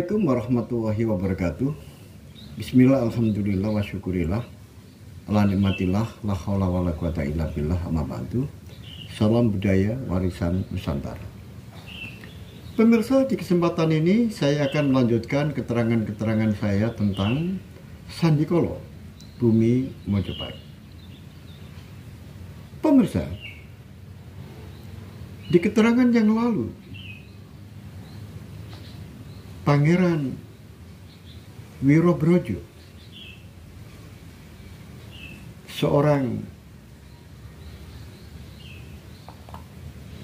Assalamualaikum warahmatullahi wabarakatuh. Bismillah, alhamdulillah, wa syukurillah, ala nikmatillah, la haula wa la quwata illa billah, amma ba'du. Salam budaya warisan Nusantara. Pemirsa, di kesempatan ini saya akan melanjutkan keterangan-keterangan saya tentang Sandikolo, Bumi Mojopahit. Pemirsa, di keterangan yang lalu, Pangeran Wirobrojo, seorang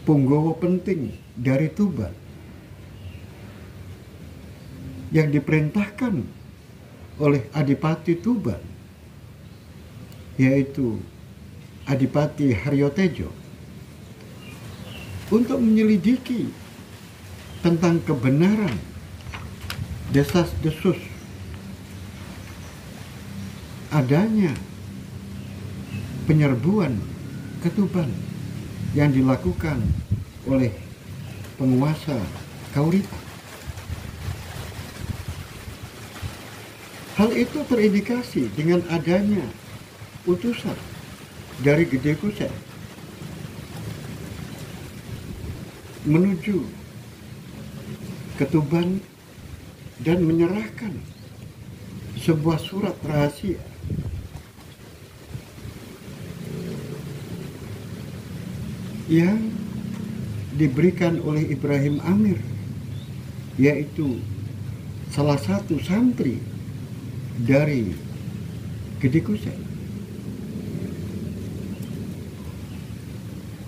punggawa penting dari Tuban yang diperintahkan oleh Adipati Tuban, yaitu Adipati Haryotejo, untuk menyelidiki tentang kebenaran desas-desus adanya penyerbuan ke Tuban yang dilakukan oleh penguasa Kauripan. Hal itu terindikasi dengan adanya utusan dari Gede Kusen menuju ke Tuban dan menyerahkan sebuah surat rahasia yang diberikan oleh Ibrahim Amir, yaitu salah satu santri dari Gede Kusen.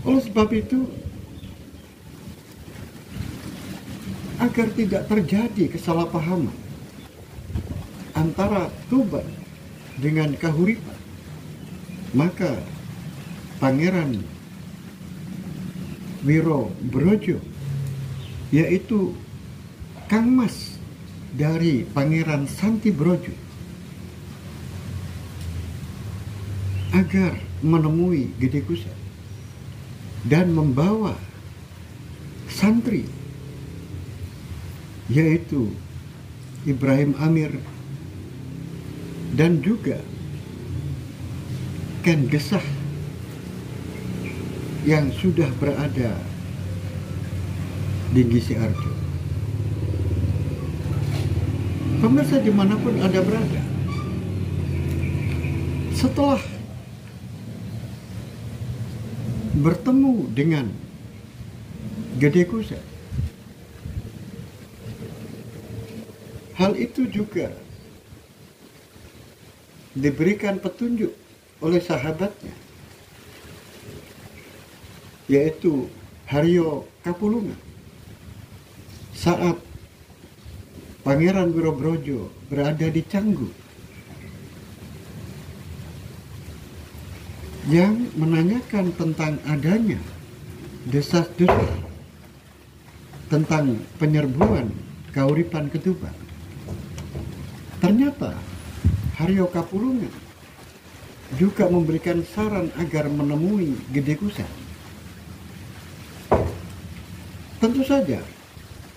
Oleh sebab itu, agar tidak terjadi kesalahpahaman antara Tuban dengan Kahuripan, maka Pangeran Wirobrojo, yaitu Kang Mas dari Pangeran Santibrojo, agar menemui Gede Kusen dan membawa santri, yaitu Ibrahim Amir dan juga Ken Gesah yang sudah berada di Gisi Arjo. Pemirsa dimanapun Anda berada, setelah bertemu dengan Gede Kusen, hal itu juga diberikan petunjuk oleh sahabatnya, yaitu Haryo Kapulungan, saat Pangeran Wirobrojo berada di Canggu, yang menanyakan tentang adanya desas-desus tentang penyerbuan Kauripan ke Tuban. Ternyata Haryo Kapulungan juga memberikan saran agar menemui Gede Kusen. Tentu saja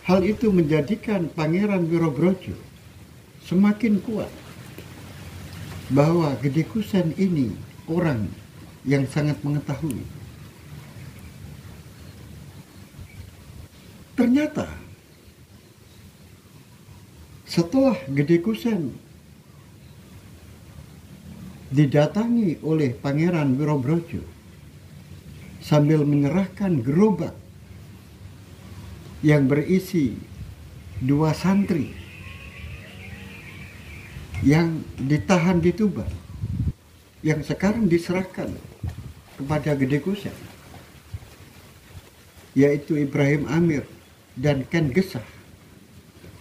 hal itu menjadikan Pangeran Wirobrojo semakin kuat bahwa Gede Kusen ini orang yang sangat mengetahui. Ternyata setelah Gede Kusen didatangi oleh Pangeran Wirobrojo sambil menyerahkan gerobak yang berisi 2 santri yang ditahan di Tuban, yang sekarang diserahkan kepada Gede Kusen, yaitu Ibrahim Amir dan Ken Gesah,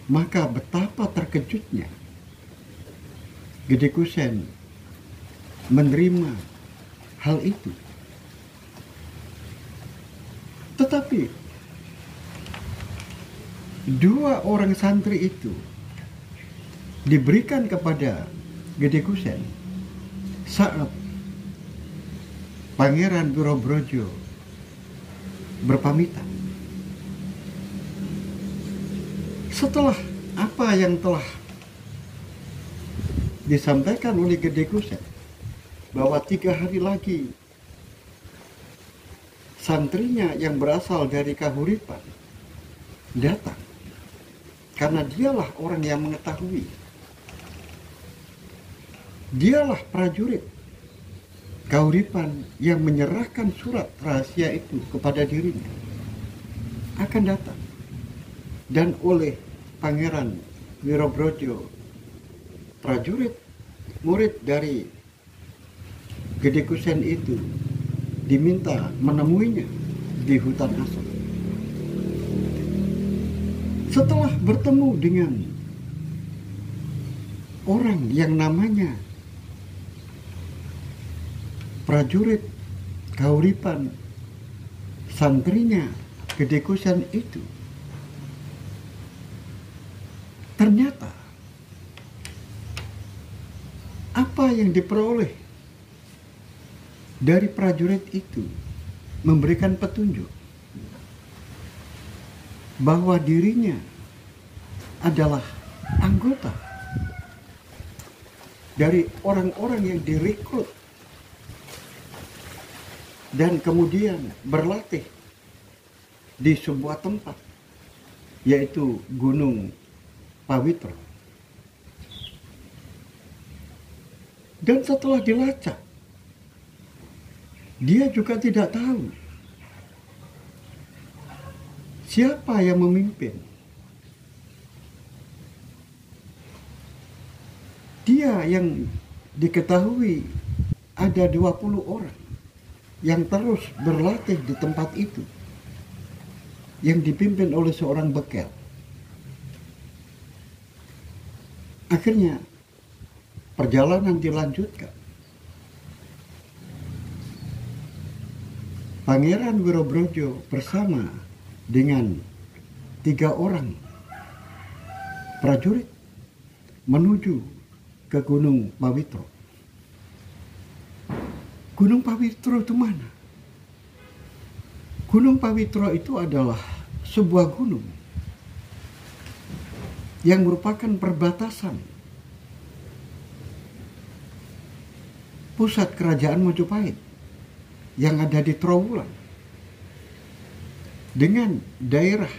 maka betapa terkejutnya Gede Kusen menerima hal itu. Tetapi 2 orang santri itu diberikan kepada Gede Kusen saat Pangeran Wirobrojo berpamitan. Setelah apa yang telah disampaikan oleh Gede Kusen bahwa 3 hari lagi santrinya yang berasal dari Kahuripan datang, karena dialah orang yang mengetahui, dialah prajurit Kahuripan yang menyerahkan surat rahasia itu kepada dirinya, akan datang. Dan oleh Pangeran Wirobrojo, prajurit murid dari Gede Kusen itu diminta menemuinya di hutan asam. Setelah bertemu dengan orang yang namanya prajurit Kahuripan, santrinya Gede Kusen itu, ternyata apa yang diperoleh dari prajurit itu memberikan petunjuk bahwa dirinya adalah anggota dari orang-orang yang direkrut dan kemudian berlatih di sebuah tempat, yaitu Gunung Pawitro. Dan setelah dilacak, dia juga tidak tahu siapa yang memimpin. Dia yang diketahui ada 20 orang yang terus berlatih di tempat itu, yang dipimpin oleh seorang bekel. Akhirnya perjalanan dilanjutkan. Pangeran Wirobrojo bersama dengan 3 orang prajurit menuju ke Gunung Pawitro. Gunung Pawitro itu mana? Gunung Pawitro itu adalah sebuah gunung yang merupakan perbatasan pusat kerajaan Majapahit yang ada di Trowulan dengan daerah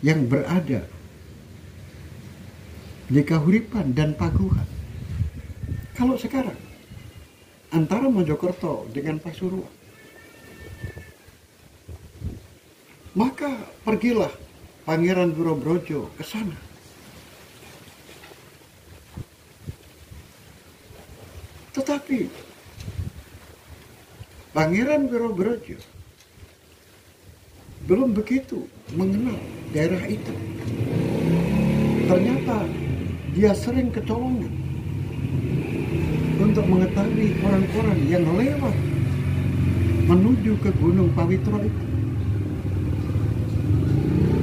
yang berada di Kahuripan dan Paguhan. Kalau sekarang antara Mojokerto dengan Pasuruan, maka pergilah Pangeran Wirobrojo ke sana. Tetapi Pangeran Wirobrojo belum begitu mengenal daerah itu. Ternyata dia sering kecolongan untuk mengetahui orang-orang yang lewat menuju ke Gunung Pawitro itu.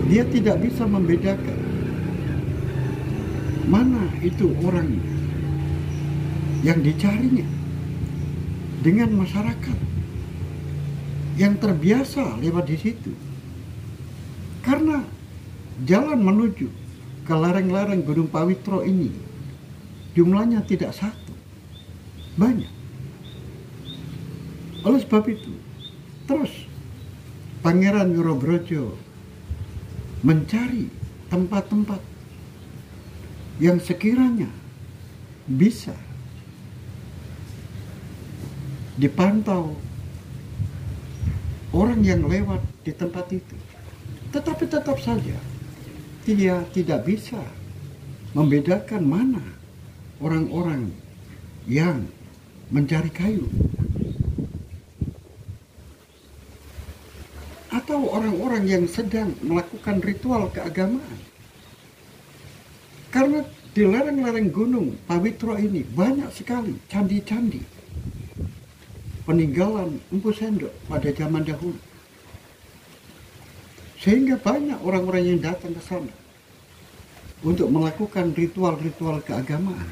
Dia tidak bisa membedakan mana itu orang yang dicarinya dengan masyarakat yang terbiasa lewat di situ. Karena jalan menuju ke lereng-lereng Gunung Pawitro ini jumlahnya tidak satu, banyak. Oleh sebab itu, terus Pangeran Wirobrojo mencari tempat-tempat yang sekiranya bisa dipantau orang yang lewat di tempat itu. Tetapi tetap saja dia tidak bisa membedakan mana orang-orang yang mencari kayu atau orang-orang yang sedang melakukan ritual keagamaan. Karena di lereng-lereng Gunung Pawitro ini banyak sekali candi-candi peninggalan Empu Sendok pada zaman dahulu. Sehingga banyak orang-orang yang datang ke sana untuk melakukan ritual-ritual keagamaan.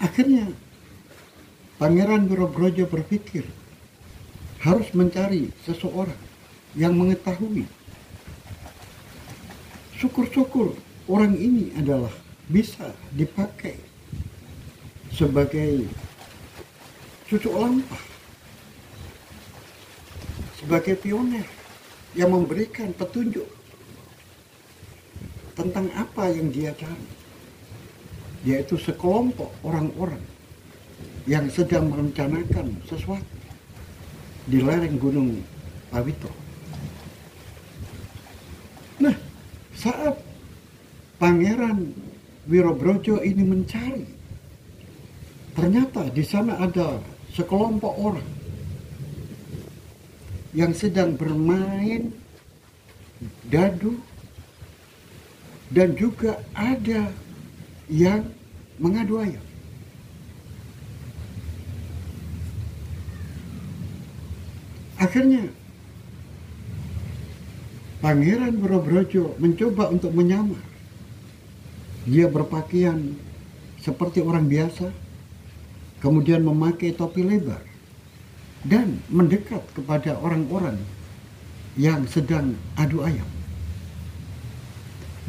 Akhirnya Pangeran Wirobrojo berpikir harus mencari seseorang yang mengetahui syukur-syukur orang ini adalah bisa dipakai sebagai cucuk lampah, sebagai pioner yang memberikan petunjuk tentang apa yang dia cari, yaitu sekelompok orang-orang yang sedang merencanakan sesuatu di lereng Gunung Pawitro. Nah, saat Pangeran Wirobrojo ini mencari, ternyata di sana ada sekelompok orang yang sedang bermain dadu, dan juga ada yang mengadu ayam. Akhirnya Pangeran Wirobrojo mencoba untuk menyamar. Dia berpakaian seperti orang biasa, kemudian memakai topi lebar dan mendekat kepada orang-orang yang sedang adu ayam.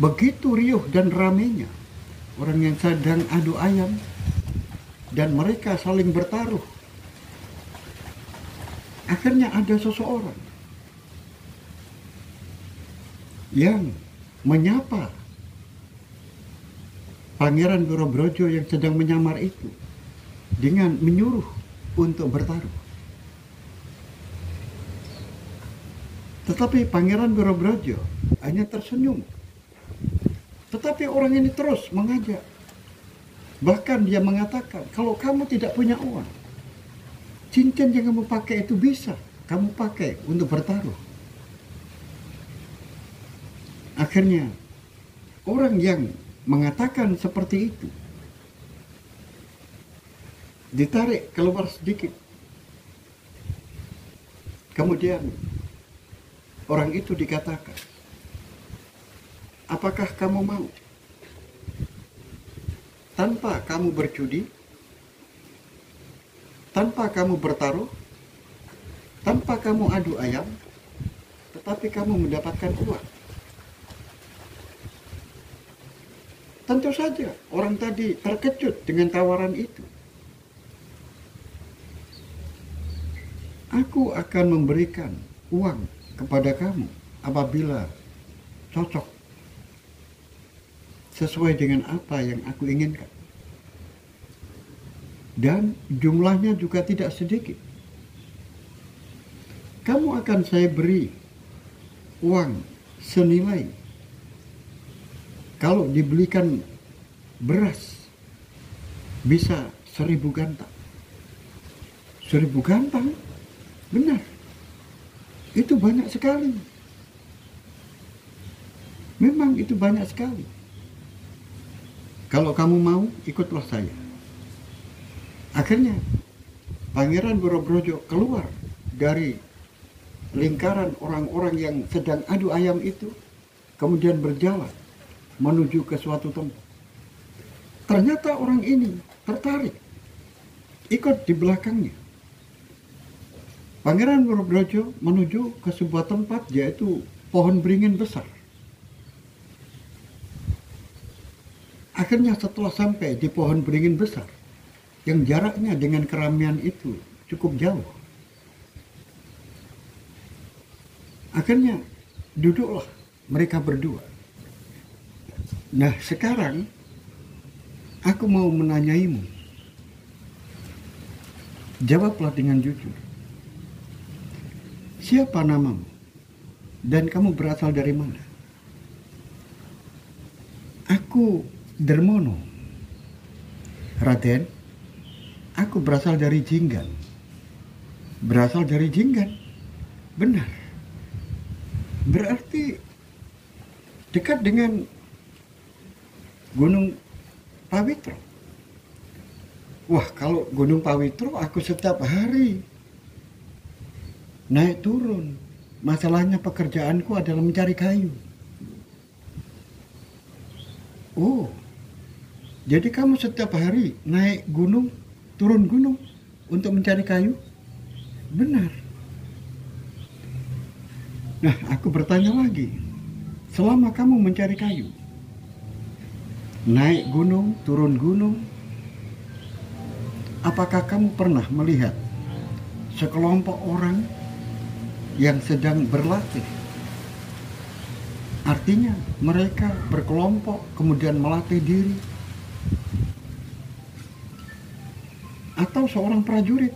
Begitu riuh dan ramainya orang yang sedang adu ayam dan mereka saling bertaruh. Akhirnya ada seseorang yang menyapa Pangeran Wirobrojo yang sedang menyamar itu dengan menyuruh untuk bertaruh. Tetapi Pangeran Wirobrojo hanya tersenyum. Tetapi orang ini terus mengajak. Bahkan dia mengatakan, kalau kamu tidak punya uang, cincin yang kamu pakai itu bisa kamu pakai untuk bertaruh. Akhirnya orang yang mengatakan seperti itu ditarik keluar sedikit. Kemudian orang itu dikatakan, apakah kamu mau tanpa kamu berjudi, tanpa kamu bertaruh, tanpa kamu adu ayam, tetapi kamu mendapatkan uang? Tentu saja orang tadi terkejut dengan tawaran itu. Aku akan memberikan uang kepada kamu apabila cocok sesuai dengan apa yang aku inginkan. Dan jumlahnya juga tidak sedikit. Kamu akan saya beri uang senilai, kalau dibelikan beras bisa 1000 gantang. 1000 gantang? Benar. Itu banyak sekali. Memang itu banyak sekali. Kalau kamu mau, ikutlah saya. Akhirnya Pangeran Wirobrojo keluar dari lingkaran orang-orang yang sedang adu ayam itu, kemudian berjalan menuju ke suatu tempat. Ternyata orang ini tertarik, ikut di belakangnya. Pangeran Wirobrojo menuju ke sebuah tempat, yaitu pohon beringin besar. Akhirnya setelah sampai di pohon beringin besar, yang jaraknya dengan keramaian itu cukup jauh, akhirnya duduklah mereka berdua. Nah, sekarang aku mau menanyaimu. Jawablah dengan jujur. Siapa namamu? Dan kamu berasal dari mana? Aku Dermono. Raden, aku berasal dari Jinggan. Berasal dari Jinggan? Benar. Berarti dekat dengan Gunung Pawitro. Wah, kalau Gunung Pawitro aku setiap hari naik turun. Masalahnya pekerjaanku adalah mencari kayu. Oh, jadi kamu setiap hari naik gunung, turun gunung untuk mencari kayu? Benar. Nah, aku bertanya lagi. selama kamu mencari kayu, naik gunung, turun gunung, apakah kamu pernah melihat sekelompok orang yang sedang berlatih? Artinya mereka berkelompok kemudian melatih diri. Atau seorang prajurit,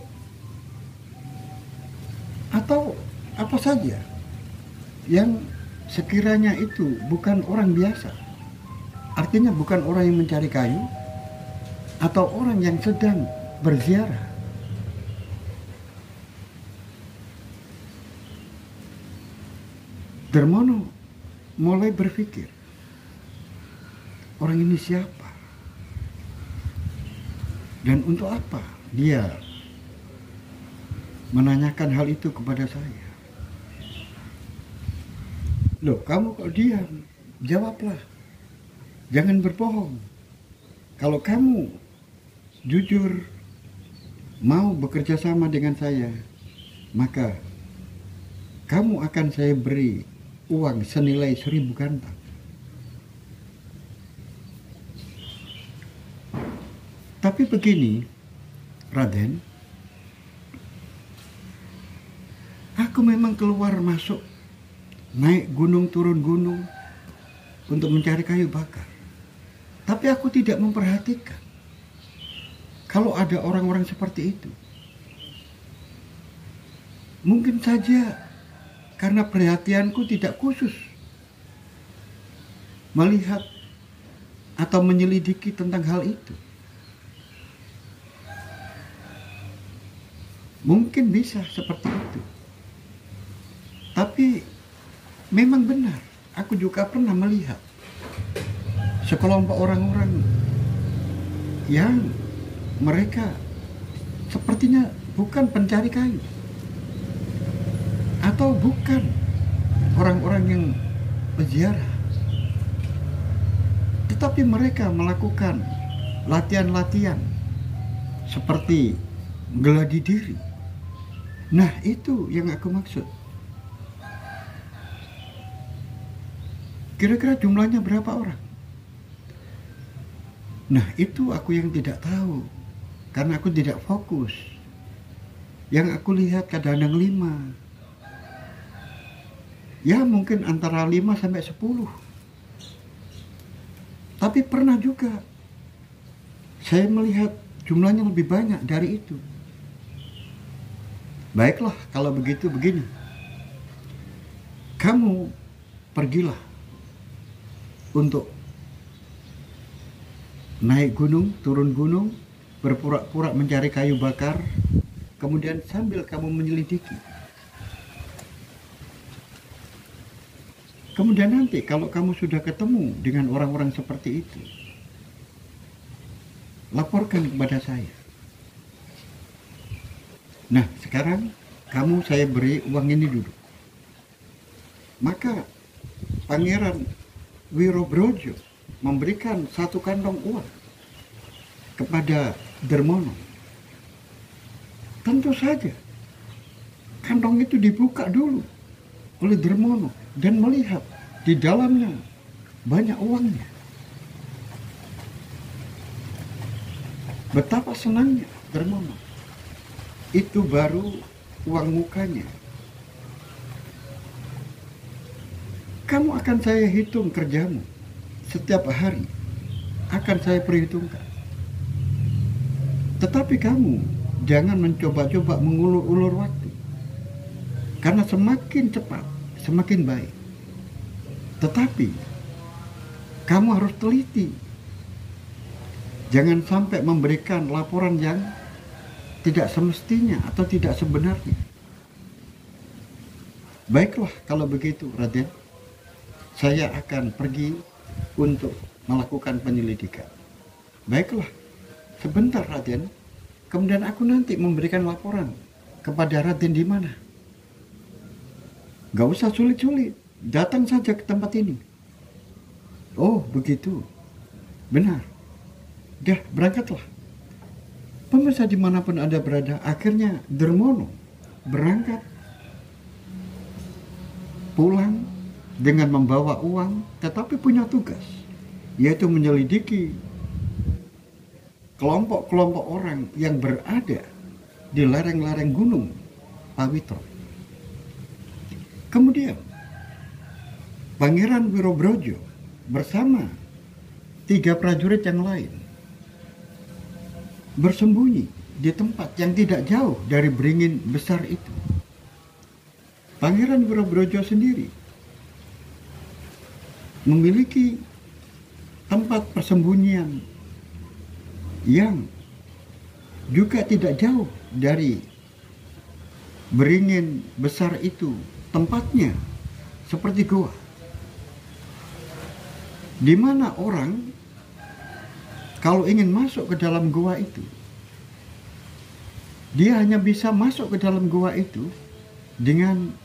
atau apa saja yang sekiranya itu bukan orang biasa, artinya bukan orang yang mencari kayu, atau orang yang sedang berziarah. Darmono mulai berpikir, orang ini siapa? Dan untuk apa dia menanyakan hal itu kepada saya? Loh, kamu kok diam? Jawablah. Jangan berbohong. Kalau kamu jujur mau bekerja sama dengan saya, maka kamu akan saya beri uang senilai 1000 gantang. Tapi begini, Raden, aku memang keluar masuk, naik gunung turun gunung untuk mencari kayu bakar. Tapi aku tidak memperhatikan kalau ada orang-orang seperti itu. Mungkin saja karena perhatianku tidak khusus melihat atau menyelidiki tentang hal itu. Mungkin bisa seperti itu. Tapi memang benar, aku juga pernah melihat sekelompok orang-orang yang mereka sepertinya bukan pencari kayu, atau bukan orang-orang yang berziarah, tetapi mereka melakukan latihan-latihan seperti geladi diri. Nah, itu yang aku maksud. Kira-kira jumlahnya berapa orang? Nah, itu aku yang tidak tahu, karena aku tidak fokus. Yang aku lihat kadang-kadang 5. Ya, mungkin antara 5 sampai 10. Tapi pernah juga saya melihat jumlahnya lebih banyak dari itu. Baiklah, kalau begitu begini. Kamu pergilah untuk naik gunung, turun gunung, berpura-pura mencari kayu bakar, kemudian sambil kamu menyelidiki. Kemudian nanti kalau kamu sudah ketemu dengan orang-orang seperti itu, laporkan kepada saya. Nah, sekarang saya beri uang ini dulu. Maka Pangeran Wirobrojo memberikan 1 kantong uang kepada Darmono. Tentu saja kantong itu dibuka dulu oleh Darmono dan melihat di dalamnya banyak uangnya. Betapa senangnya Darmono. Itu baru uang mukanya. Kamu akan saya hitung kerjamu. Setiap hari akan saya perhitungkan. Tetapi kamu jangan mencoba-coba mengulur-ulur waktu. Karena semakin cepat, semakin baik. Tetapi kamu harus teliti. Jangan sampai memberikan laporan yang tidak semestinya atau tidak sebenarnya. Baiklah, kalau begitu, Raden. Saya akan pergi untuk melakukan penyelidikan. Baiklah, sebentar, Raden. Kemudian aku nanti memberikan laporan kepada Raden di mana. Gak usah sulit-sulit, datang saja ke tempat ini. Oh, begitu. Benar. Dah, berangkatlah. Pemirsa dimanapun Anda berada, akhirnya Darmono berangkat pulang dengan membawa uang, tetapi punya tugas, yaitu menyelidiki kelompok-kelompok orang yang berada di lereng-lereng gunung Pawitra. Kemudian Pangeran Wirobrojo bersama 3 prajurit yang lain bersembunyi di tempat yang tidak jauh dari beringin besar itu. Pangeran Wirobrojo sendiri memiliki tempat persembunyian yang juga tidak jauh dari beringin besar itu. Tempatnya seperti goa, di mana orang kalau ingin masuk ke dalam goa itu, dia hanya bisa masuk ke dalam goa itu dengan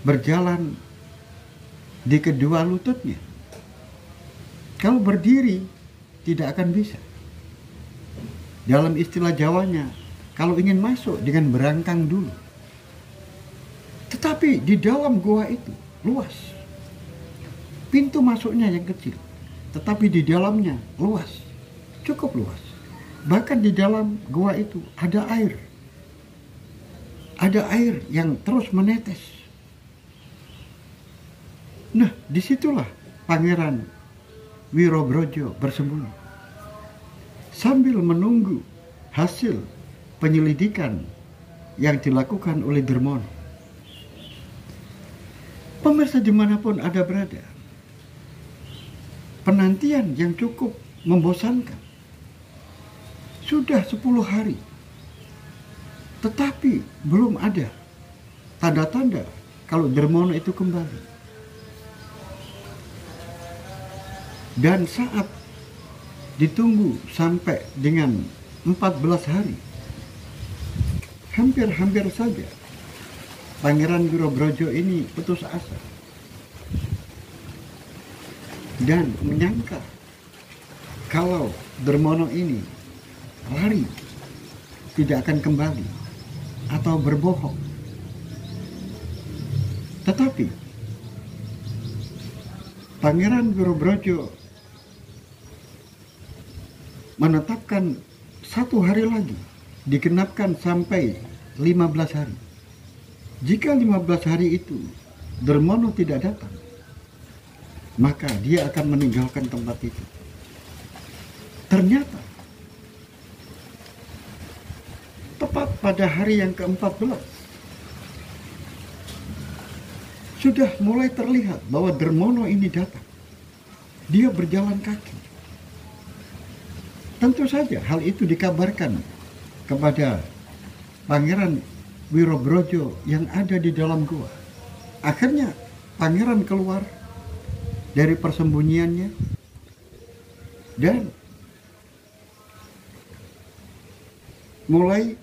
berjalan di kedua lututnya. Kalau berdiri tidak akan bisa. Dalam istilah Jawanya, kalau ingin masuk dengan berangkang dulu. Tetapi di dalam goa itu luas. Pintu masuknya yang kecil, tetapi di dalamnya luas, cukup luas. Bahkan di dalam goa itu ada air. Ada air yang terus menetes. Nah, disitulah Pangeran Wirobrojo bersembunyi sambil menunggu hasil penyelidikan yang dilakukan oleh Dermono. Pemirsa dimanapun Anda berada, penantian yang cukup membosankan. Sudah 10 hari, tetapi belum ada tanda-tanda kalau Dermono itu kembali. Dan saat ditunggu sampai dengan 14 hari, hampir-hampir saja Pangeran Wirobrojo ini putus asa dan menyangka kalau Dermono ini lari, tidak akan kembali atau berbohong. Tetapi Pangeran Wirobrojo menetapkan 1 hari lagi, digenapkan sampai 15 hari. Jika 15 hari itu Dermono tidak datang, maka dia akan meninggalkan tempat itu. Ternyata tepat pada hari yang ke-14 sudah mulai terlihat bahwa Dermono ini datang. Dia berjalan kaki. Tentu saja hal itu dikabarkan kepada Pangeran Wirobrojo yang ada di dalam gua. Akhirnya pangeran keluar dari persembunyiannya dan mulai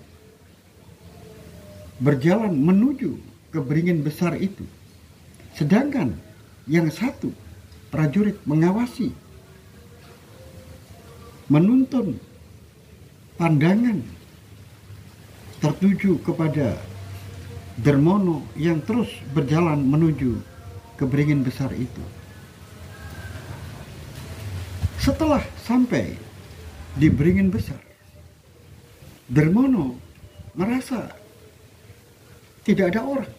berjalan menuju ke beringin besar itu. Sedangkan yang satu prajurit mengawasi, menuntun pandangan tertuju kepada Dermono yang terus berjalan menuju ke beringin besar itu. Setelah sampai di beringin besar, Dermono merasa tidak ada orang.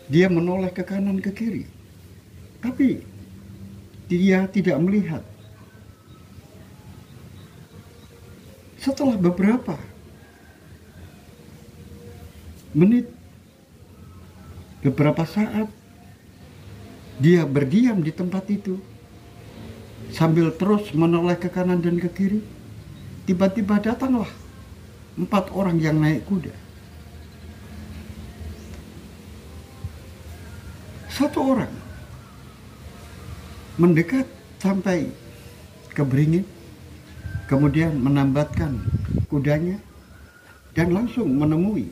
Dia menoleh ke kanan ke kiri, tapi dia tidak melihat. Setelah beberapa menit, beberapa saat, dia berdiam di tempat itu sambil terus menoleh ke kanan dan ke kiri. Tiba-tiba datanglah 4 orang yang naik kuda. Satu orang mendekat sampai ke beringin, kemudian menambatkan kudanya dan langsung menemui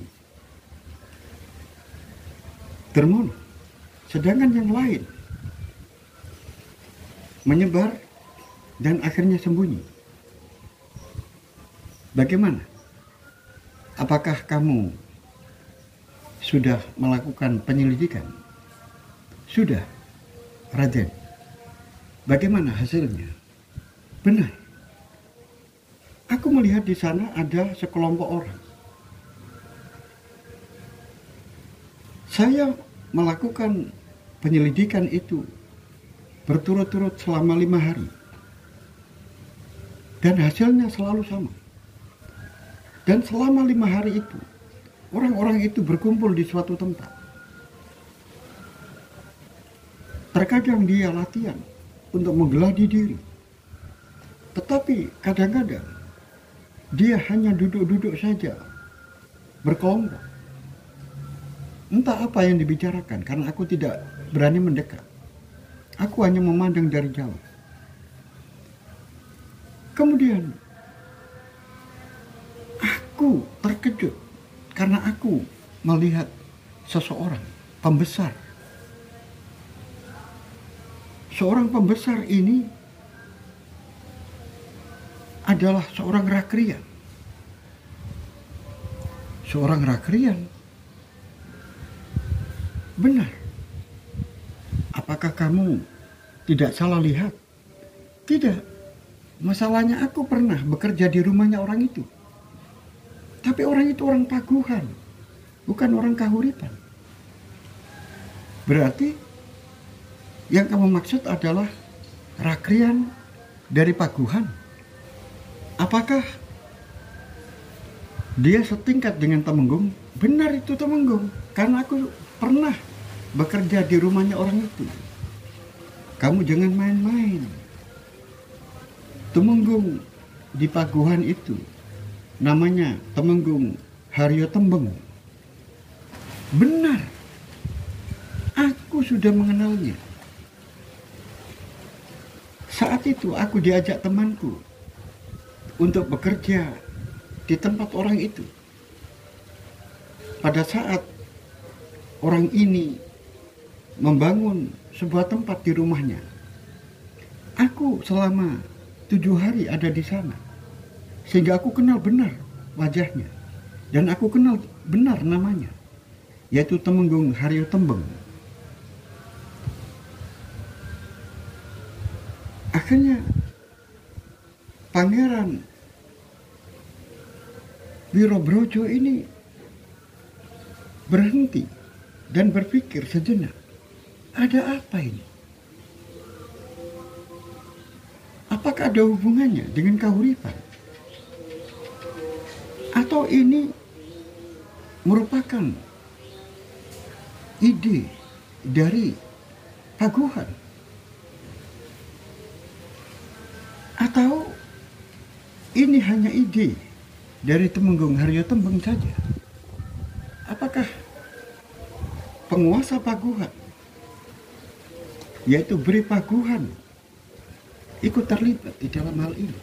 Dermono. Sedangkan yang lain menyebar dan akhirnya sembunyi. Bagaimana? Apakah kamu sudah melakukan penyelidikan? Sudah, Raden. Bagaimana hasilnya? Benar. Aku melihat di sana ada sekelompok orang. Saya melakukan penyelidikan itu berturut-turut selama 5 hari. Dan hasilnya selalu sama. Dan selama 5 hari itu, orang-orang itu berkumpul di suatu tempat. Terkadang dia latihan untuk menggeladi diri. Tetapi kadang-kadang dia hanya duduk-duduk saja, berkelompok. Entah apa yang dibicarakan, karena aku tidak berani mendekat. Aku hanya memandang dari jauh. Kemudian aku terkejut karena aku melihat seseorang pembesar. Seorang pembesar ini adalah seorang rakrian. Seorang rakrian. Benar. Apakah kamu tidak salah lihat? Tidak. Masalahnya aku pernah bekerja di rumahnya orang itu. Tapi orang itu orang Paguhan, bukan orang Kahuripan. Berarti yang kamu maksud adalah rakrian dari Paguhan. Apakah dia setingkat dengan Temenggung? Benar, itu Temenggung. Karena aku pernah bekerja di rumahnya orang itu. Kamu jangan main-main. Temenggung di Paguhan itu namanya Temenggung Haryo Tembeng. Benar. Aku sudah mengenalnya. Saat itu aku diajak temanku untuk bekerja di tempat orang itu. Pada saat orang ini membangun sebuah tempat di rumahnya, aku selama 7 hari ada di sana, sehingga aku kenal benar wajahnya, dan aku kenal benar namanya, yaitu Temenggung Haryo Tembeng. Akhirnya Pangeran Wirobrojo ini berhenti dan berpikir sejenak, ada apa ini? Apakah ada hubungannya dengan Kahuripan? Atau ini merupakan ide dari Paguhan? Atau ini hanya ide dari Temenggung Haryo Tembeng saja? Apakah penguasa Paguhan, yaitu Bri Paguhan, ikut terlibat di dalam hal ini?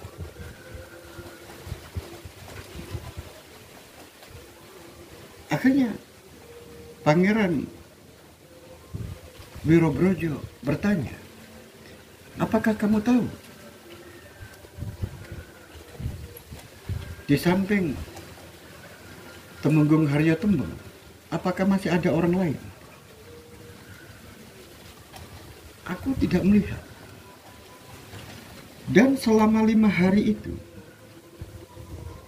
Akhirnya Pangeran Wirobrojo bertanya, apakah kamu tahu di samping Temenggung Haryo Tembeng, apakah masih ada orang lain? Aku tidak melihat. Dan selama 5 hari itu,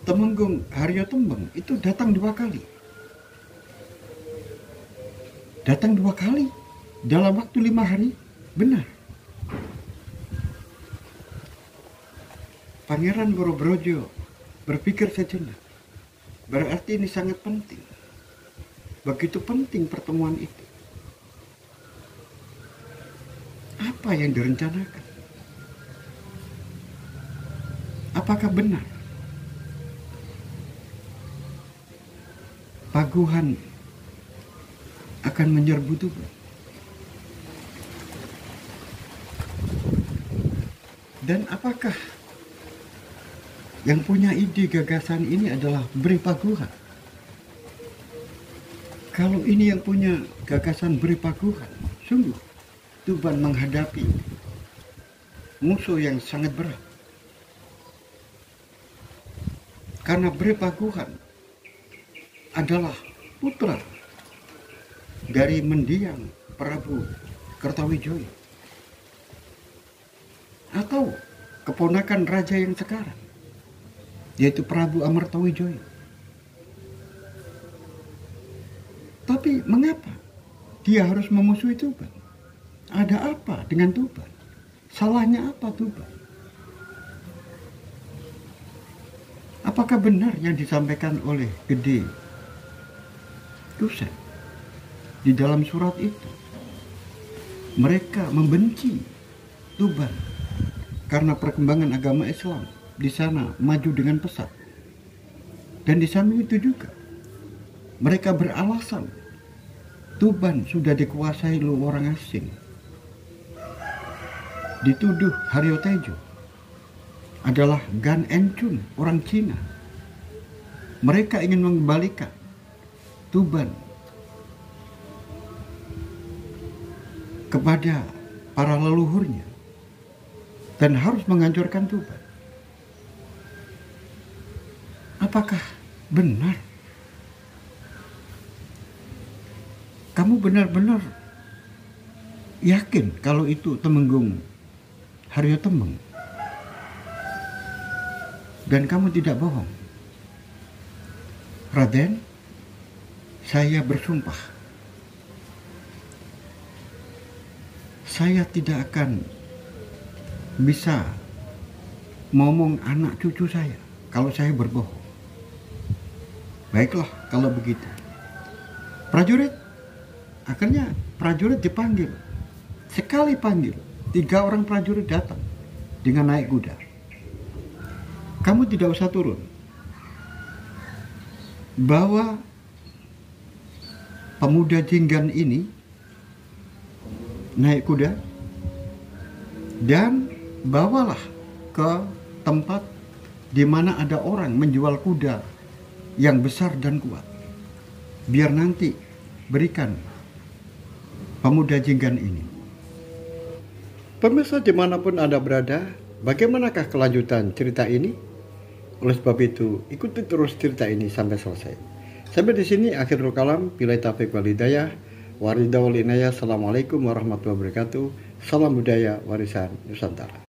Temenggung Haryo Tembeng itu datang 2 kali. Datang 2 kali dalam waktu 5 hari, benar. Pangeran Wirobrojo berpikir sejenak. Berarti ini sangat penting. Begitu penting pertemuan itu. Apa yang direncanakan? Apakah benar Paguhan akan menyerbu Tuban? Dan apakah yang punya ide gagasan ini adalah Bri Paguhan? Kalau ini yang punya gagasan Bri Paguhan, sungguh Tuban menghadapi musuh yang sangat berat. Karena Bri Paguhan adalah putra dari mendiang Prabu Kertawijaya, atau keponakan raja yang sekarang, yaitu Prabu Amartawijaya. Tapi mengapa dia harus memusuhi Tuban? Ada apa dengan Tuban? Salahnya apa Tuban? Apakah benar yang disampaikan oleh Gede Tusen di dalam surat itu? Mereka membenci Tuban karena perkembangan agama Islam di sana maju dengan pesat. Dan di samping itu juga mereka beralasan Tuban sudah dikuasai oleh orang asing. Dituduh Haryo Tejo adalah Gan Enchun, orang Cina. Mereka ingin mengembalikan Tuban kepada para leluhurnya dan harus menghancurkan Tuban. Apakah benar? Kamu benar-benar yakin kalau itu Temenggung Haryo Temeng? Dan kamu tidak bohong? Raden, saya bersumpah, saya tidak akan bisa ngomong anak cucu saya kalau saya berbohong. Baiklah kalau begitu. Prajurit, akhirnya prajurit dipanggil. Sekali panggil, 3 orang prajurit datang dengan naik kuda. Kamu tidak usah turun. Bawa pemuda Jinggan ini naik kuda dan bawalah ke tempat di mana ada orang menjual kuda yang besar dan kuat. Biar nanti berikan pemuda Jinggan ini. Pemirsa dimanapun Anda berada, bagaimanakah kelanjutan cerita ini? Oleh sebab itu, ikuti terus cerita ini sampai selesai. Sampai di sini akhirul kalam. Billahi taufiq wal hidayah. Waridawal inayah. Assalamualaikum warahmatullahi wabarakatuh. Salam budaya warisan Nusantara.